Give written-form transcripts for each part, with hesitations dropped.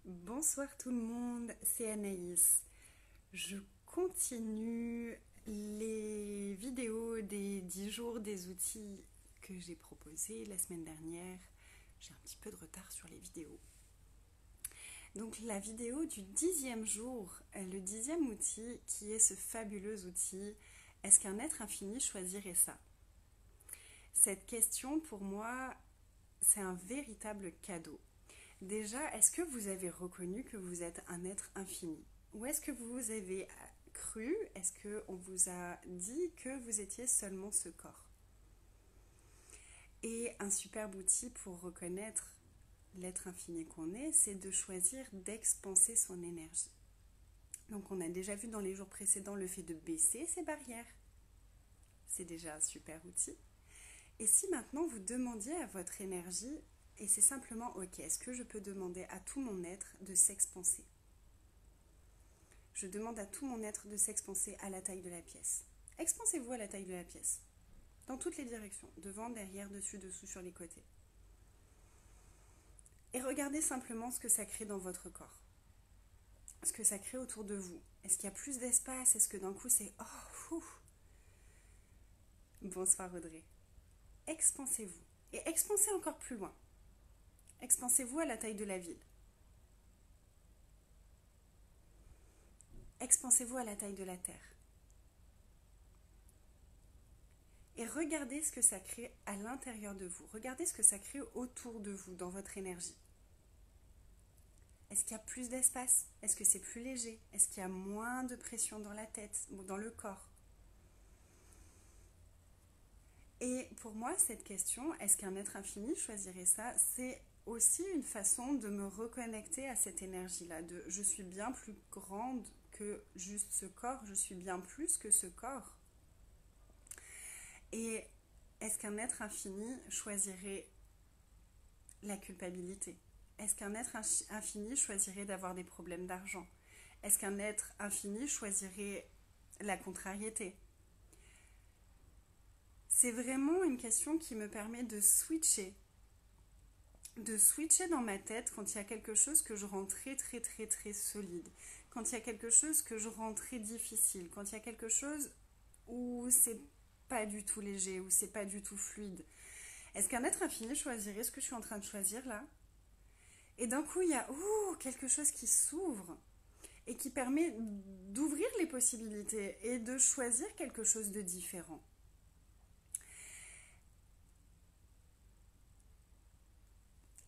Bonsoir tout le monde, c'est Anaïs. Je continue les vidéos des 10 jours des outils que j'ai proposés la semaine dernière. J'ai un petit peu de retard sur les vidéos. Donc la vidéo du 10e jour, le 10e outil qui est ce fabuleux outil, est-ce qu'un être infini choisirait ça? Cette question pour moi, c'est un véritable cadeau. Déjà, est-ce que vous avez reconnu que vous êtes un être infini? Ou est-ce que vous avez cru, est-ce qu'on vous a dit que vous étiez seulement ce corps? Et un superbe outil pour reconnaître l'être infini qu'on est, c'est de choisir d'expanser son énergie. Donc on a déjà vu dans les jours précédents le fait de baisser ses barrières. C'est déjà un super outil. Et si maintenant vous demandiez à votre énergie, et c'est simplement ok, est-ce que je peux demander à tout mon être de s'expanser? Je demande à tout mon être de s'expanser à la taille de la pièce. Expansez-vous à la taille de la pièce, dans toutes les directions, devant, derrière, dessus, dessous, sur les côtés. Et regardez simplement ce que ça crée dans votre corps, ce que ça crée autour de vous. Est-ce qu'il y a plus d'espace? Est-ce que d'un coup c'est oh, fou. Bonsoir Audrey. Expansez-vous. Et expansez encore plus loin. Expansez-vous à la taille de la ville. Expansez-vous à la taille de la Terre. Et regardez ce que ça crée à l'intérieur de vous. Regardez ce que ça crée autour de vous, dans votre énergie. Est-ce qu'il y a plus d'espace? Est-ce que c'est plus léger? Est-ce qu'il y a moins de pression dans la tête ou dans le corps? Et pour moi, cette question, est-ce qu'un être infini choisirait ça? C'est aussi une façon de me reconnecter à cette énergie-là, de je suis bien plus grande que juste ce corps, je suis bien plus que ce corps. Et est-ce qu'un être infini choisirait la culpabilité? Est-ce qu'un être infini choisirait d'avoir des problèmes d'argent? Est-ce qu'un être infini choisirait la contrariété? C'est vraiment une question qui me permet de switcher dans ma tête quand il y a quelque chose que je rends très très très très solide, quand il y a quelque chose que je rends très difficile, quand il y a quelque chose où c'est pas du tout léger, où c'est pas du tout fluide. Est-ce qu'un être infini choisirait ce que je suis en train de choisir là? Et d'un coup, il y a quelque chose qui s'ouvre et qui permet d'ouvrir les possibilités et de choisir quelque chose de différent.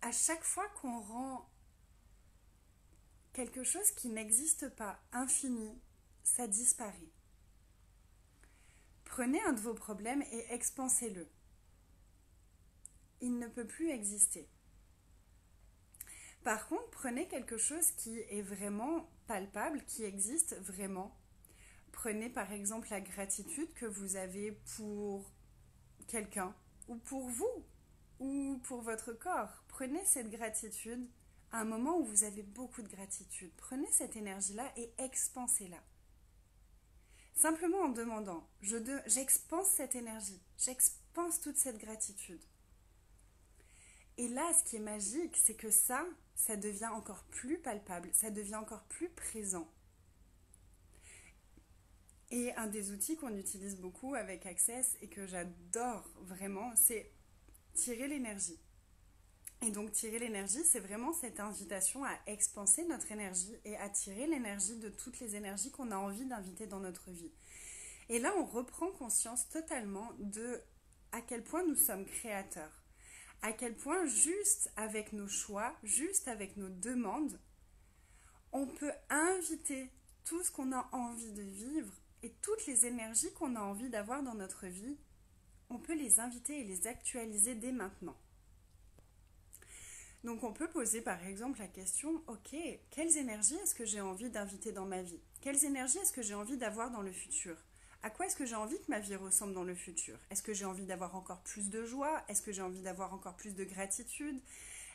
À chaque fois qu'on rend quelque chose qui n'existe pas infini, ça disparaît. Prenez un de vos problèmes et expansez-le. Il ne peut plus exister. Par contre, prenez quelque chose qui est vraiment palpable, qui existe vraiment. Prenez par exemple la gratitude que vous avez pour quelqu'un, ou pour vous, ou pour votre corps. Prenez cette gratitude à un moment où vous avez beaucoup de gratitude. Prenez cette énergie-là et expansez-la. Simplement en demandant, j'expanse cette énergie, j'expanse toute cette gratitude. Et là, ce qui est magique, c'est que ça devient encore plus palpable, ça devient encore plus présent. Et un des outils qu'on utilise beaucoup avec Access et que j'adore vraiment, c'est tirer l'énergie. Et donc tirer l'énergie, c'est vraiment cette invitation à expanser notre énergie et à tirer l'énergie de toutes les énergies qu'on a envie d'inviter dans notre vie. Et là, on reprend conscience totalement de à quel point nous sommes créateurs. À quel point, juste avec nos choix, juste avec nos demandes, on peut inviter tout ce qu'on a envie de vivre et toutes les énergies qu'on a envie d'avoir dans notre vie, on peut les inviter et les actualiser dès maintenant. Donc on peut poser par exemple la question, ok, quelles énergies est-ce que j'ai envie d'inviter dans ma vie? Quelles énergies est-ce que j'ai envie d'avoir dans le futur? À quoi est-ce que j'ai envie que ma vie ressemble dans le futur? Est-ce que j'ai envie d'avoir encore plus de joie? Est-ce que j'ai envie d'avoir encore plus de gratitude?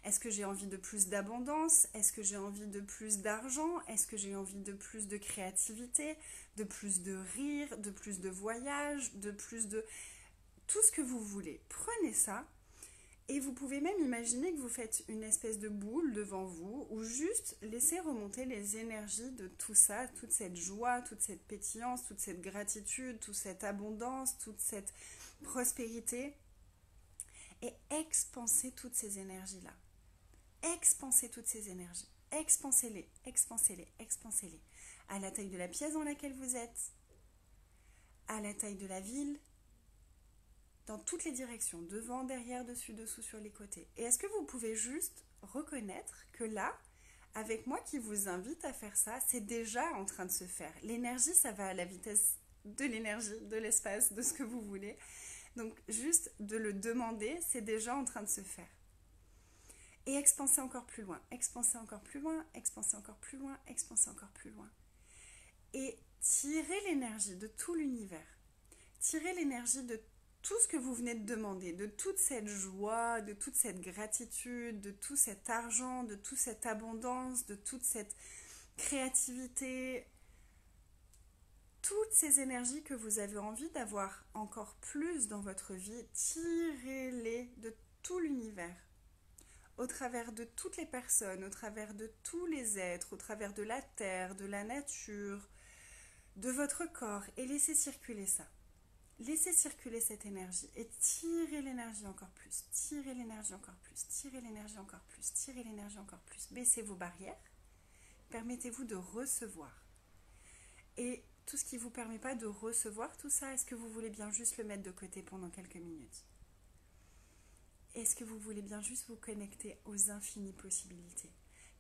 Est-ce que j'ai envie de plus d'abondance? Est-ce que j'ai envie de plus d'argent? Est-ce que j'ai envie de plus de créativité? De plus de rire? De plus de voyage? De plus de... Tout ce que vous voulez. Prenez ça Et vous pouvez même imaginer que vous faites une espèce de boule devant vous ou juste laisser remonter les énergies de tout ça, toute cette joie, toute cette pétillance, toute cette gratitude, toute cette abondance, toute cette prospérité et expanser toutes ces énergies-là. Expansez toutes ces énergies. Expansez-les, expansez-les, expansez-les. À la taille de la pièce dans laquelle vous êtes, à la taille de la ville, dans toutes les directions, devant, derrière, dessus, dessous, sur les côtés. Et est-ce que vous pouvez juste reconnaître que là, avec moi qui vous invite à faire ça, c'est déjà en train de se faire. L'énergie, ça va à la vitesse de l'énergie, de l'espace, de ce que vous voulez. Donc juste de le demander, c'est déjà en train de se faire. Et expansez encore plus loin, expansez encore plus loin, expansez encore plus loin, expansez encore plus loin. Et tirez l'énergie de tout l'univers. Tirez l'énergie de tout ce que vous venez de demander, de toute cette joie, de toute cette gratitude, de tout cet argent, de toute cette abondance, de toute cette créativité, toutes ces énergies que vous avez envie d'avoir encore plus dans votre vie, tirez-les de tout l'univers, au travers de toutes les personnes, au travers de tous les êtres, au travers de la terre, de la nature, de votre corps, et laissez circuler ça. Laissez circuler cette énergie et tirez l'énergie encore plus, tirez l'énergie encore plus, tirez l'énergie encore plus, tirez l'énergie encore plus. Baissez vos barrières, permettez-vous de recevoir. Et tout ce qui ne vous permet pas de recevoir tout ça, est-ce que vous voulez bien juste le mettre de côté pendant quelques minutes? Est-ce que vous voulez bien juste vous connecter aux infinies possibilités?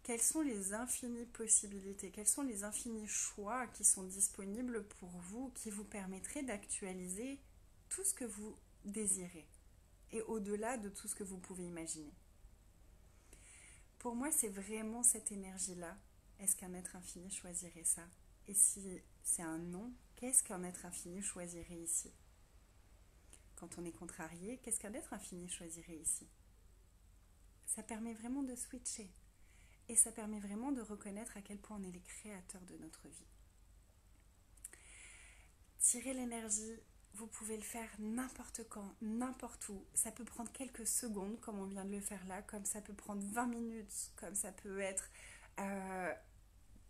Quelles sont les infinies possibilités? Quels sont les infinis choix qui sont disponibles pour vous, qui vous permettraient d'actualiser tout ce que vous désirez et au-delà de tout ce que vous pouvez imaginer? Pour moi, c'est vraiment cette énergie-là. Est-ce qu'un être infini choisirait ça? Et si c'est un non, qu'est-ce qu'un être infini choisirait ici? Quand on est contrarié, qu'est-ce qu'un être infini choisirait ici? Ça permet vraiment de switcher. Et ça permet vraiment de reconnaître à quel point on est les créateurs de notre vie. Tirer l'énergie, vous pouvez le faire n'importe quand, n'importe où. Ça peut prendre quelques secondes, comme on vient de le faire là, comme ça peut prendre 20 minutes, comme ça peut être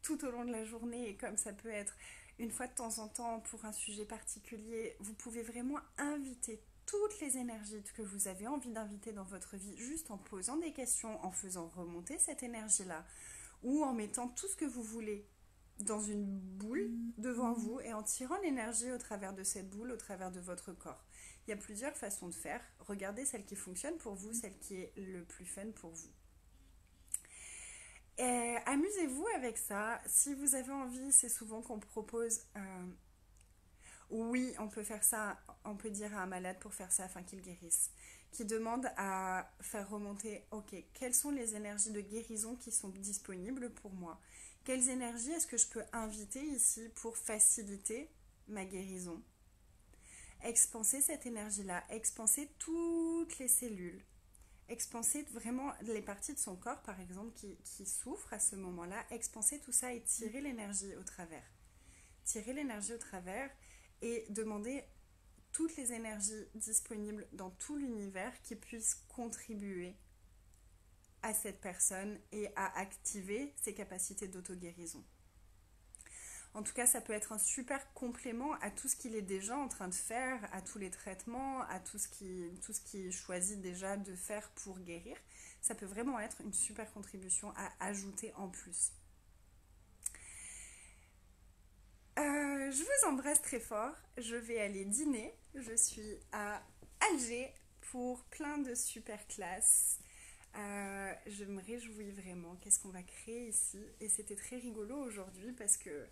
tout au long de la journée, et comme ça peut être une fois de temps en temps pour un sujet particulier. Vous pouvez vraiment inviter toutes les énergies que vous avez envie d'inviter dans votre vie, juste en posant des questions, en faisant remonter cette énergie-là, ou en mettant tout ce que vous voulez dans une boule devant vous et en tirant l'énergie au travers de cette boule, au travers de votre corps. Il y a plusieurs façons de faire. Regardez celle qui fonctionne pour vous, celle qui est le plus fun pour vous. Et amusez-vous avec ça. Si vous avez envie, c'est souvent qu'on propose... Oui, on peut faire ça, on peut dire à un malade pour faire ça afin qu'il guérisse, qui demande à faire remonter, ok, quelles sont les énergies de guérison qui sont disponibles pour moi? Quelles énergies est-ce que je peux inviter ici pour faciliter ma guérison? Expanser cette énergie-là, expanser toutes les cellules, expanser vraiment les parties de son corps, par exemple, qui souffrent à ce moment-là, expanser tout ça et tirer l'énergie au travers. Tirer l'énergie au travers et demander toutes les énergies disponibles dans tout l'univers qui puissent contribuer à cette personne et à activer ses capacités d'auto-guérison. En tout cas, ça peut être un super complément à tout ce qu'il est déjà en train de faire, à tous les traitements, à tout ce qu'il choisit déjà de faire pour guérir. Ça peut vraiment être une super contribution à ajouter en plus. Je vous embrasse très fort. Je vais aller dîner. Je suis à Alger pour plein de super classes. Je me réjouis vraiment. Qu'est-ce qu'on va créer ici? Et c'était très rigolo aujourd'hui parce que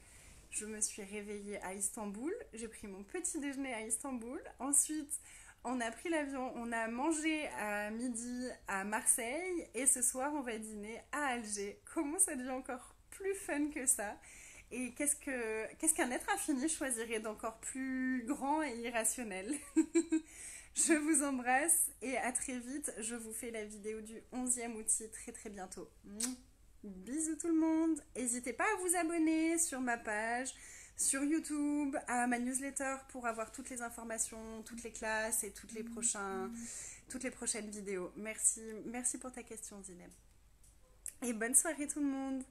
je me suis réveillée à Istanbul. J'ai pris mon petit déjeuner à Istanbul. Ensuite, on a pris l'avion. On a mangé à midi à Marseille. Et ce soir, on va dîner à Alger. Comment ça devient encore plus fun que ça? Et qu'est-ce qu'un être infini choisirait d'encore plus grand et irrationnel? Je vous embrasse et à très vite. Je vous fais la vidéo du 11e outil très très bientôt. Bisous tout le monde. N'hésitez pas à vous abonner sur ma page, sur YouTube, à ma newsletter pour avoir toutes les informations, toutes les classes et toutes les prochaines vidéos. Merci pour ta question, Zineb. Et bonne soirée tout le monde.